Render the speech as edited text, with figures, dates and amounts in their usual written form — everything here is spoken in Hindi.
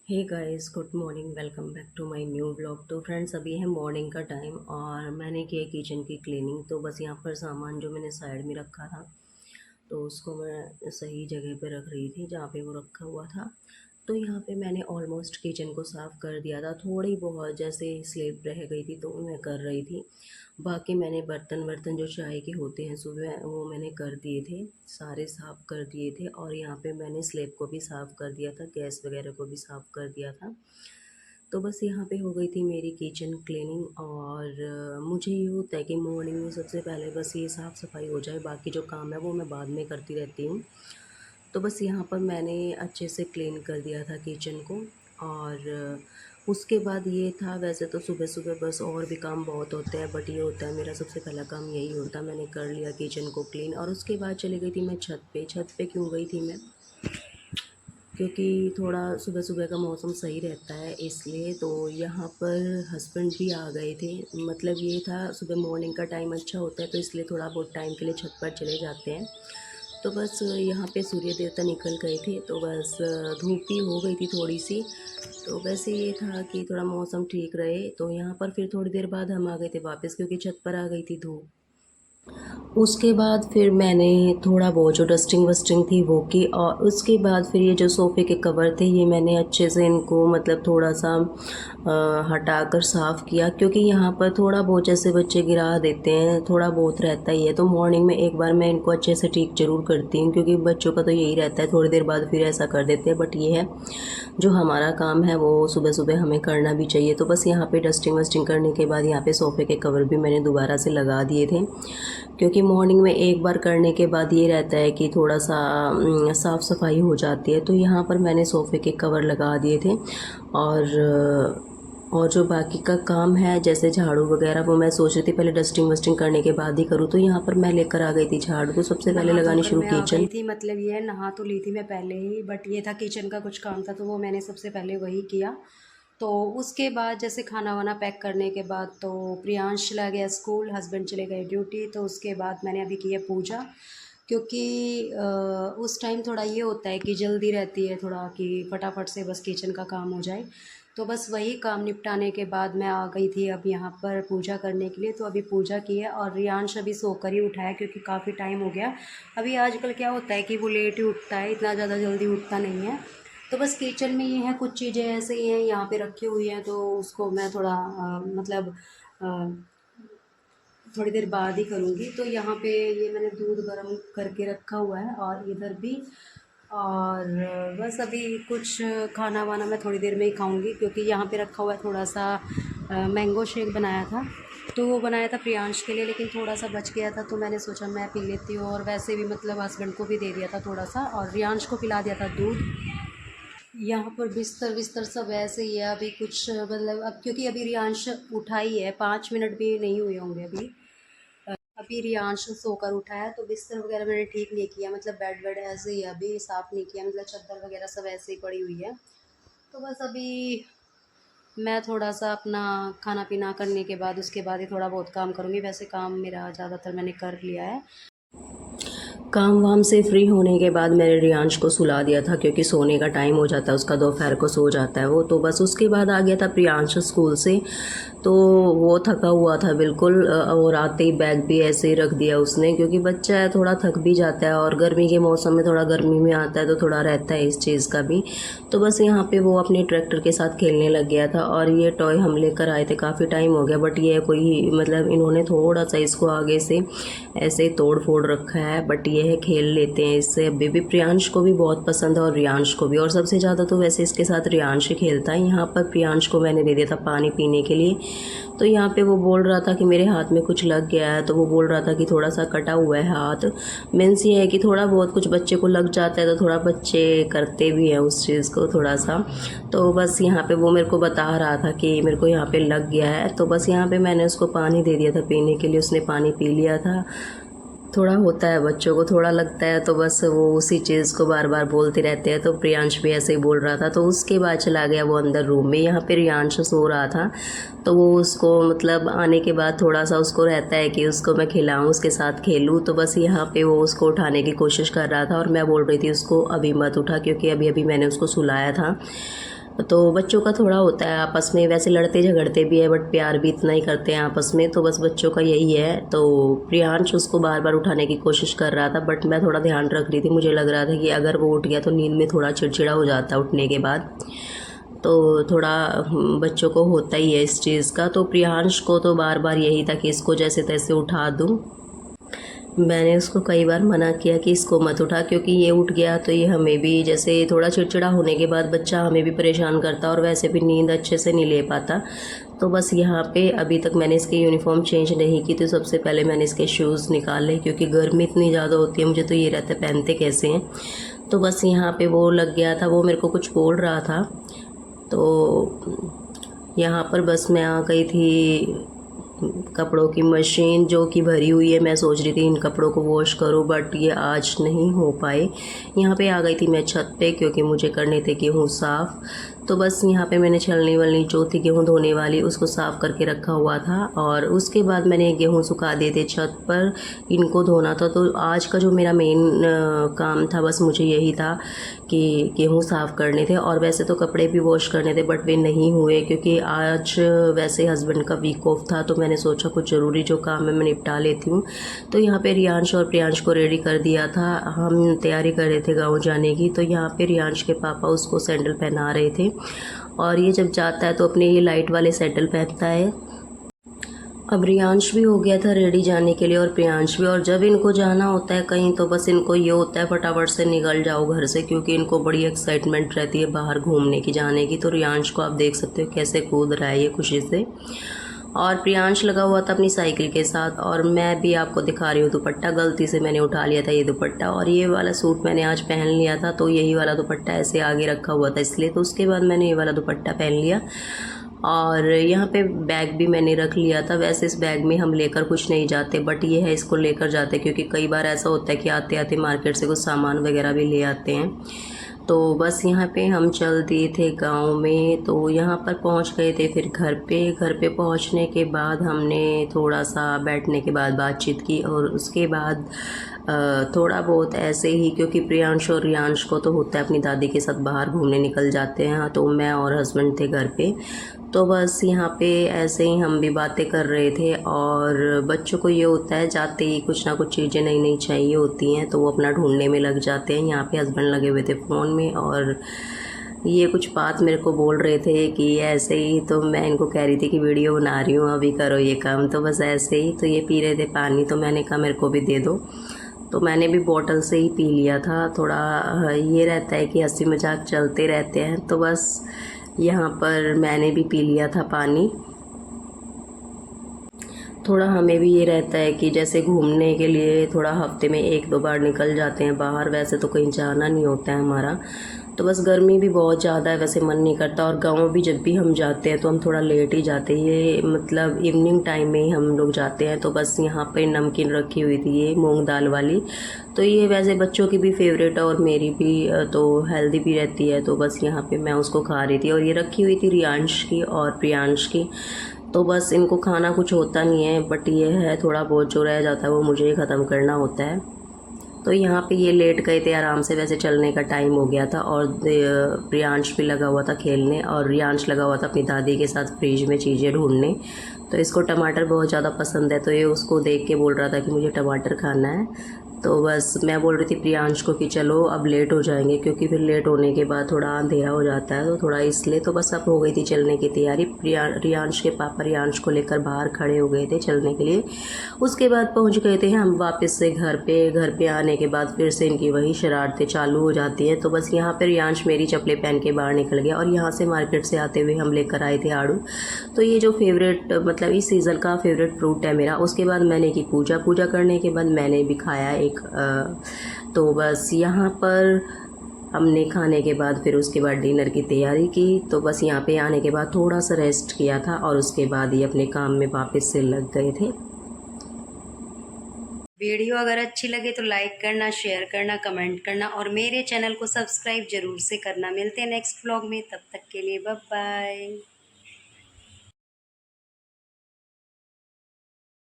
Hey guys, good morning. Welcome back to my new blog. तो फ्रेंड्स, अभी है मॉर्निंग का टाइम और मैंने किया किचन की क्लीनिंग। तो बस यहाँ पर सामान जो मैंने साइड में रखा था तो उसको मैं सही जगह पे रख रही थी जहाँ पे वो रखा हुआ था। तो यहाँ पे मैंने ऑलमोस्ट किचन को साफ़ कर दिया था। थोड़ी बहुत जैसे स्लेप रह गई थी तो मैं कर रही थी। बाकी मैंने बर्तन वर्तन जो चाय के होते हैं सुबह वो मैंने कर दिए थे, सारे साफ़ कर दिए थे। और यहाँ पे मैंने स्लेब को भी साफ़ कर दिया था, गैस वगैरह को भी साफ़ कर दिया था। तो बस यहाँ पे हो गई थी मेरी किचन क्लीनिंग। और मुझे ये होता है कि मॉर्निंग में सबसे पहले बस ये साफ़ सफाई हो जाए, बाकी जो काम है वो मैं बाद में करती रहती हूँ। तो बस यहाँ पर मैंने अच्छे से क्लीन कर दिया था किचन को। और उसके बाद ये था, वैसे तो सुबह सुबह बस और भी काम बहुत होते हैं, बट ये होता है मेरा सबसे पहला काम यही होता है। मैंने कर लिया किचन को क्लीन और उसके बाद चली गई थी मैं छत पे। छत पे क्यों गई थी मैं? क्योंकि थोड़ा सुबह सुबह का मौसम सही रहता है इसलिए। तो यहाँ पर हस्बैंड भी आ गए थे, मतलब ये था सुबह मॉर्निंग का टाइम अच्छा होता है तो इसलिए थोड़ा बहुत टाइम के लिए छत पर चले जाते हैं। तो बस यहाँ पे सूर्य देवता निकल गए थे तो बस धूप ही हो गई थी थोड़ी सी। तो वैसे ये था कि थोड़ा मौसम ठीक रहे तो यहाँ पर फिर थोड़ी देर बाद हम आ गए थे वापस, क्योंकि छत पर आ गई थी धूप। उसके बाद फिर मैंने थोड़ा वो जो डस्टिंग वस्टिंग थी वो की। और उसके बाद फिर ये जो सोफ़े के कवर थे ये मैंने अच्छे से इनको मतलब थोड़ा सा हटा कर साफ़ किया, क्योंकि यहाँ पर थोड़ा बहुत जैसे बच्चे गिरा देते हैं, थोड़ा बहुत रहता ही है। तो मॉर्निंग में एक बार मैं इनको अच्छे से ठीक ज़रूर करती हूँ, क्योंकि बच्चों का तो यही रहता है, थोड़ी देर बाद फिर ऐसा कर देते हैं। बट ये है जो हमारा काम है वो सुबह सुबह हमें करना भी चाहिए। तो बस यहाँ पे डस्टिंग वस्टिंग करने के बाद यहाँ पे सोफ़े के कवर भी मैंने दोबारा से लगा दिए थे, क्योंकि मॉर्निंग में एक बार करने के बाद ये रहता है कि थोड़ा सा साफ़ सफाई हो जाती है। तो यहाँ पर मैंने सोफ़े के कवर लगा दिए थे। और जो बाकी का काम है जैसे झाड़ू वगैरह वो मैं सोच रही थी पहले डस्टिंग वस्टिंग करने के बाद ही करूँ। तो यहाँ पर मैं लेकर आ गई थी झाड़ू, तो सबसे पहले नहा लगानी धोकर शुरू मैं आ किचन। गई थी, मतलब ये है नहा तो ली थी मैं पहले ही, बट ये था किचन का कुछ काम था तो वो मैंने सबसे पहले वही किया। तो उसके बाद जैसे खाना वाना पैक करने के बाद तो प्रियांश चला गया स्कूल, हस्बैंड चले गए ड्यूटी। तो उसके बाद मैंने अभी की है पूजा, क्योंकि उस टाइम थोड़ा ये होता है कि जल्दी रहती है थोड़ा कि फटाफट से बस किचन का काम हो जाए। तो बस वही काम निपटाने के बाद मैं आ गई थी अब यहाँ पर पूजा करने के लिए। तो अभी पूजा की है और रियांश अभी सोकर ही उठा है, क्योंकि काफ़ी टाइम हो गया। अभी आजकल क्या होता है कि वो लेट ही उठता है, इतना ज़्यादा जल्दी उठता नहीं है। तो बस किचन में ये है, कुछ चीज़ें ऐसे ही हैं यहाँ पे रखी हुई हैं तो उसको मैं थोड़ा मतलब थोड़ी देर बाद ही करूँगी। तो यहाँ पे ये मैंने दूध गर्म करके रखा हुआ है और इधर भी। और बस अभी कुछ खाना वाना मैं थोड़ी देर में ही खाऊंगी, क्योंकि यहाँ पे रखा हुआ है थोड़ा सा मैंगो शेक बनाया था। तो वो बनाया था प्रियांश के लिए, लेकिन थोड़ा सा बच गया था तो मैंने सोचा मैं पी लेती हूँ। और वैसे भी मतलब हस्बैंड को भी दे दिया था थोड़ा सा और रियांश को पिला दिया था दूध। यहाँ पर बिस्तर विस्तर सब ऐसे ही है अभी कुछ मतलब, अब क्योंकि अभी रियांश उठा ही है, 5 मिनट भी नहीं हुए होंगे अभी। अभी रियांश सोकर उठा है तो बिस्तर वगैरह मैंने ठीक नहीं किया, मतलब बेड वेड ऐसे ही है, अभी साफ़ नहीं किया, मतलब चादर वगैरह सब ऐसे ही पड़ी हुई है। तो बस अभी मैं थोड़ा सा अपना खाना पीना करने के बाद उसके बाद ही थोड़ा बहुत काम करूँगी। वैसे काम मेरा ज़्यादातर मैंने कर लिया है। काम वाम से फ्री होने के बाद मैंने रियांश को सुला दिया था, क्योंकि सोने का टाइम हो जाता है उसका, दोपहर को सो जाता है वो। तो बस उसके बाद आ गया था प्रियांश स्कूल से। तो वो थका हुआ था बिल्कुल, और आते ही बैग भी ऐसे ही रख दिया उसने, क्योंकि बच्चा है थोड़ा थक भी जाता है। और गर्मी के मौसम में थोड़ा गर्मी में आता है तो थोड़ा रहता है इस चीज़ का भी। तो बस यहाँ पे वो अपने ट्रैक्टर के साथ खेलने लग गया था। और ये टॉय हम लेकर आए थे, काफ़ी टाइम हो गया, बट ये कोई मतलब इन्होंने थोड़ा सा इसको आगे से ऐसे तोड़ फोड़ रखा है। बट ये है खेल लेते हैं इससे। बेबी प्रियांश को भी बहुत पसंद है और रियांश को भी, और सबसे ज़्यादा तो वैसे इसके साथ रियांश ही खेलता है। यहाँ पर प्रियांश को मैंने दे दिया था पानी पीने के लिए। तो यहाँ पे वो बोल रहा था कि मेरे हाथ में कुछ लग गया है, तो वो बोल रहा था कि थोड़ा सा कटा हुआ है हाथ। मीन्स ये है कि थोड़ा बहुत कुछ बच्चे को लग जाता है तो थोड़ा बच्चे करते भी हैं उस चीज़ को थोड़ा सा। तो बस यहाँ पे वो मेरे को बता रहा था कि मेरे को यहाँ पे लग गया है। तो बस यहाँ पे मैंने उसको पानी दे दिया था पीने के लिए, उसने पानी पी लिया था। थोड़ा होता है बच्चों को, थोड़ा लगता है तो बस वो उसी चीज़ को बार बार बोलते रहते हैं। तो प्रियांश भी ऐसे ही बोल रहा था। तो उसके बाद चला गया वो अंदर रूम में। यहाँ पे रियांश सो रहा था तो वो उसको मतलब आने के बाद थोड़ा सा उसको रहता है कि उसको मैं खिलाऊं, उसके साथ खेलूं। तो बस यहाँ पे वो उसको उठाने की कोशिश कर रहा था और मैं बोल रही थी उसको अभी मत उठा, क्योंकि अभी अभी मैंने उसको सुलाया था। तो बच्चों का थोड़ा होता है आपस में, वैसे लड़ते झगड़ते भी है बट प्यार भी इतना ही करते हैं आपस में, तो बस बच्चों का यही है। तो प्रियांश उसको बार बार उठाने की कोशिश कर रहा था बट मैं थोड़ा ध्यान रख रही थी, मुझे लग रहा था कि अगर वो उठ गया तो नींद में थोड़ा चिड़चिड़ा हो जाता उठने के बाद, तो थोड़ा बच्चों को होता ही है इस चीज़ का। तो प्रियांश को तो बार बार यही था कि इसको जैसे तैसे उठा दूँ। मैंने उसको कई बार मना किया कि इसको मत उठा, क्योंकि ये उठ गया तो ये हमें भी, जैसे थोड़ा चिड़चिड़ा होने के बाद बच्चा हमें भी परेशान करता और वैसे भी नींद अच्छे से नहीं ले पाता। तो बस यहाँ पे अभी तक मैंने इसकी यूनिफॉर्म चेंज नहीं की, तो सबसे पहले मैंने इसके शूज़ निकाले क्योंकि गर्मी इतनी ज़्यादा होती है, मुझे तो ये रहता है पहनते कैसे हैं। तो बस यहाँ पे वो लग गया था, वो मेरे को कुछ बोल रहा था, तो यहाँ पर बस मैं आ गई थी कपड़ों की मशीन जो कि भरी हुई है। मैं सोच रही थी इन कपड़ों को वॉश करूं बट ये आज नहीं हो पाए। यहाँ पे आ गई थी मैं छत पे क्योंकि मुझे करने थे गेहूँ साफ़। तो बस यहाँ पे मैंने छलनी वलनी जो थी गेहूँ धोने वाली उसको साफ़ करके रखा हुआ था और उसके बाद मैंने गेहूँ सुखा दिए थे छत पर, इनको धोना था। तो आज का जो मेरा मेन काम था बस मुझे यही था कि गेहूँ साफ़ करने थे और वैसे तो कपड़े भी वॉश करने थे बट वे नहीं हुए क्योंकि आज वैसे हस्बैंड का वीक ऑफ था। तो मैंने सोचा कुछ ज़रूरी जो काम है मैं निपटा लेती हूँ। तो यहाँ पे रियांश और प्रियांश को रेडी कर दिया था, हम तैयारी कर रहे थे गाँव जाने की। तो यहाँ पे रियांश के पापा उसको सैंडल पहना रहे थे और ये जब जाता है तो अपने ये लाइट वाले सैंडल पहनता है। अब रियांश भी हो गया था रेडी जाने के लिए और प्रियांश भी, और जब इनको जाना होता है कहीं तो बस इनको ये होता है फटाफट से निकल जाओ घर से, क्योंकि इनको बड़ी एक्साइटमेंट रहती है बाहर घूमने की जाने की। तो रियांश को आप देख सकते हो कैसे कूद रहा है ये खुशी से, और प्रियांश लगा हुआ था अपनी साइकिल के साथ। और मैं भी आपको दिखा रही हूँ दुपट्टा, गलती से मैंने उठा लिया था ये दुपट्टा, और ये वाला सूट मैंने आज पहन लिया था तो यही वाला दुपट्टा ऐसे आगे रखा हुआ था इसलिए, तो उसके बाद मैंने ये वाला दुपट्टा पहन लिया। और यहाँ पे बैग भी मैंने रख लिया था। वैसे इस बैग में हम लेकर कुछ नहीं जाते बट ये है इसको लेकर जाते, क्योंकि कई बार ऐसा होता है कि आते आते मार्केट से कुछ सामान वगैरह भी ले आते हैं। तो बस यहाँ पे हम चल दिए थे गांव में, तो यहाँ पर पहुँच गए थे फिर घर पे पहुँचने के बाद हमने थोड़ा सा बैठने के बाद बातचीत की और उसके बाद थोड़ा बहुत ऐसे ही, क्योंकि प्रियांश और रियांश को तो होता है अपनी दादी के साथ बाहर घूमने निकल जाते हैं, तो मैं और हस्बैंड थे घर पे। तो बस यहाँ पे ऐसे ही हम भी बातें कर रहे थे, और बच्चों को ये होता है जाते ही कुछ ना कुछ चीज़ें नई नई चाहिए होती हैं तो वो अपना ढूंढने में लग जाते हैं। यहाँ पे हस्बैंड लगे हुए थे फ़ोन में और ये कुछ बात मेरे को बोल रहे थे कि ऐसे ही, तो मैं इनको कह रही थी कि वीडियो बना रही हूँ अभी करो ये काम, तो बस ऐसे ही। तो ये पी रहे थे पानी, तो मैंने कहा मेरे को भी दे दो, तो मैंने भी बॉटल से ही पी लिया था। थोड़ा ये रहता है कि हंसी मजाक चलते रहते हैं, तो बस यहाँ पर मैंने भी पी लिया था पानी। थोड़ा हमें भी ये रहता है कि जैसे घूमने के लिए थोड़ा हफ्ते में 1-2 बार निकल जाते हैं बाहर, वैसे तो कहीं जाना नहीं होता है हमारा। तो बस गर्मी भी बहुत ज़्यादा है, वैसे मन नहीं करता, और गाँव भी जब भी हम जाते हैं तो हम थोड़ा लेट ही जाते हैं, ये मतलब इवनिंग टाइम में ही हम लोग जाते हैं। तो बस यहाँ पे नमकीन रखी हुई थी ये मूंग दाल वाली, तो ये वैसे बच्चों की भी फेवरेट है और मेरी भी, तो हेल्दी भी रहती है, तो बस यहाँ पे मैं उसको खा रही थी। और ये रखी हुई थी रियांश की और प्रियांश की, तो बस इनको खाना कुछ होता नहीं है बट ये है थोड़ा बहुत जो रह जाता है वो मुझे ही ख़त्म करना होता है। तो यहाँ पे ये लेट गए थे आराम से, वैसे चलने का टाइम हो गया था, और प्रियांश भी लगा हुआ था खेलने और रियांश लगा हुआ था अपनी दादी के साथ फ्रिज में चीज़ें ढूंढने। तो इसको टमाटर बहुत ज़्यादा पसंद है, तो ये उसको देख के बोल रहा था कि मुझे टमाटर खाना है। तो बस मैं बोल रही थी प्रियांश को कि चलो अब लेट हो जाएंगे, क्योंकि फिर लेट होने के बाद थोड़ा अंधेरा हो जाता है, तो थोड़ा इसलिए। तो बस अब हो गई थी चलने की तैयारी। रियांश के पापा रियांश को लेकर बाहर खड़े हो गए थे चलने के लिए। उसके बाद पहुंच गए थे हम वापस से घर पे आने के बाद फिर से इनकी वही शरारतें चालू हो जाती हैं। तो बस यहाँ पर रियांश मेरी चप्पलें पहन के बाहर निकल गया, और यहाँ से मार्केट से आते हुए हम लेकर आए थे आड़ू। तो ये जो फेवरेट, मतलब इस सीज़न का फेवरेट फ्रूट है मेरा। उसके बाद मैंने की पूजा करने के बाद मैंने भी खाया एक, तो बस यहाँ पर हमने खाने के बाद फिर उसके बाद डिनर की तैयारी की। तो बस यहाँ पे आने के बाद थोड़ा सा रेस्ट किया था और उसके बाद ही अपने काम में वापस से लग गए थे। वीडियो अगर अच्छी लगे तो लाइक करना, शेयर करना, कमेंट करना और मेरे चैनल को सब्सक्राइब जरूर से करना। मिलते हैं नेक्स्ट व्लॉग में, तब तक के लिए बाय बाय।